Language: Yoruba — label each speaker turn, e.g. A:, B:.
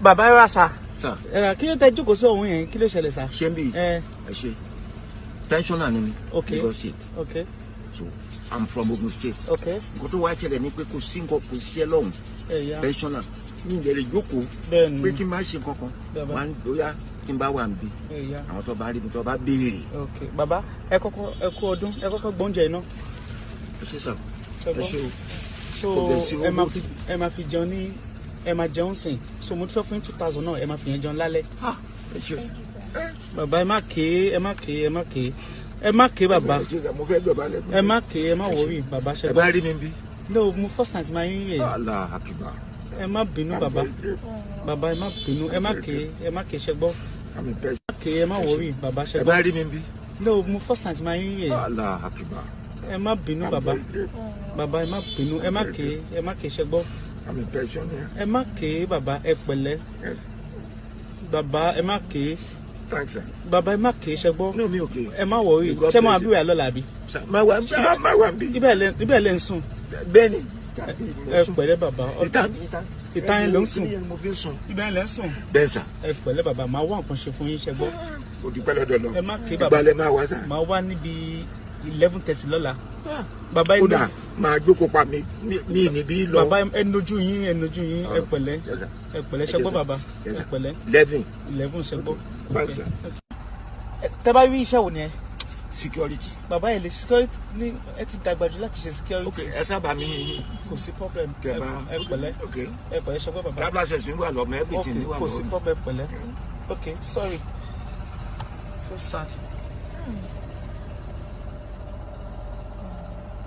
A: Bàbá ẹ wá sà. Kí ló tẹ jókòó sí òun yẹn? Kí ló ṣẹlẹ̀ sà?
B: Ṣé ń bí ẹ ṣe pensioner ni mi.
A: Okay.
B: Lagos State.
A: Okay.
B: So I'm from Ogun State.
A: Okay.
B: Nǹkan tó wá ṣẹlẹ̀ ni pé kò sí nǹkan kò sí ẹ lọ́hùn. Pensioner mi ìdẹ̀ lè jókòó pé kí n má ṣe kankan. Wọ́n á ní bóyá kí n bá wà níbí. Àwọn tó bá rí mi tó bá béèrè.
A: Okay. Bàbá ẹ kú ọdún ẹ kọ́kọ́ gbóúnjẹ iná.
B: Ẹ ṣe sà. Ẹ ṣe o.
A: So ẹ máa fi jẹun ní ẹ máa jẹun sìn. So mo tún fẹ́ fún 2000 náà ẹ máa fi yẹn jẹun lálẹ́.
B: Ẹ ṣe sà.
A: Bàbá ẹ má ké bàbá. Ẹ má ké ẹ má wọrí bàbá ṣe.
B: Ẹ bá rí mi bí.
A: No, mo first time máa ń rí rè.
B: Allah akiba.
A: Ẹ má bínú bàbá. Bàbá ẹ má bínú ẹ má ké ṣe gbọ́. Ẹ má ké ẹ má wọrí bàbá ṣe.
B: Ẹ bá rí mi bí.
A: No, mo first time máa ń rí rè.
B: Allah akiba.
A: Ẹ má bínú bàbá. Bàbá ẹ má bínú ẹ má ké ṣe gbọ́. Ẹ má ké bàbá ẹ pẹ̀lẹ́. Bàbá ẹ má ké.
B: Thanks, sir.
A: Bàbá ẹ má ké ṣe gbọ́.
B: No, mi ò ké.
A: Ẹ má wọrí. Ṣé máa bí wà lọ́la bí?
B: Máa wà bí.
A: Ibẹ̀ lẹ ń sùn.
B: Bẹ́ẹ̀ni.
A: Ẹ pẹ̀lẹ́ bàbá. Ìta yẹn ló ń sùn. Ibẹ̀ lẹ ń sùn.
B: Bẹ́ẹ̀ sà.
A: Ẹ pẹ̀lẹ́ bàbá máa wá nǹkan ṣe fún yín ṣe gbọ́.
B: O dúpẹ́ lọ́dọ̀ lọ.
A: Ẹ má ké bàbá.
B: Ìgbàlẹ̀ máa wá sà.
A: Máa wá níbi 11:30 lọ́la. Bàbá
B: ó dà máa jókòó pa mi ní níbí lọ.
A: Bàbá ẹnojú yín ẹ pẹ̀lẹ́ ṣe gbọ́ bàbá ẹ pẹ̀lẹ́. 11 ṣe gbọ́. Tẹ́ bá rí iṣẹ́ wo ni ẹ?
B: Security.
A: Bàbá ẹ lè security ní ẹ ti dàgbà jù láti ṣe security.
B: Ok ẹ sábà mi.
A: Kò sí problem. Ẹ pẹ̀lẹ́ ṣe gbọ́ bàbá.
B: Driver's license mi wà lọ́mọ everything mi wà lọ́mọ.
A: Kò sí problem pẹ̀lẹ́. Ok sorry so sad.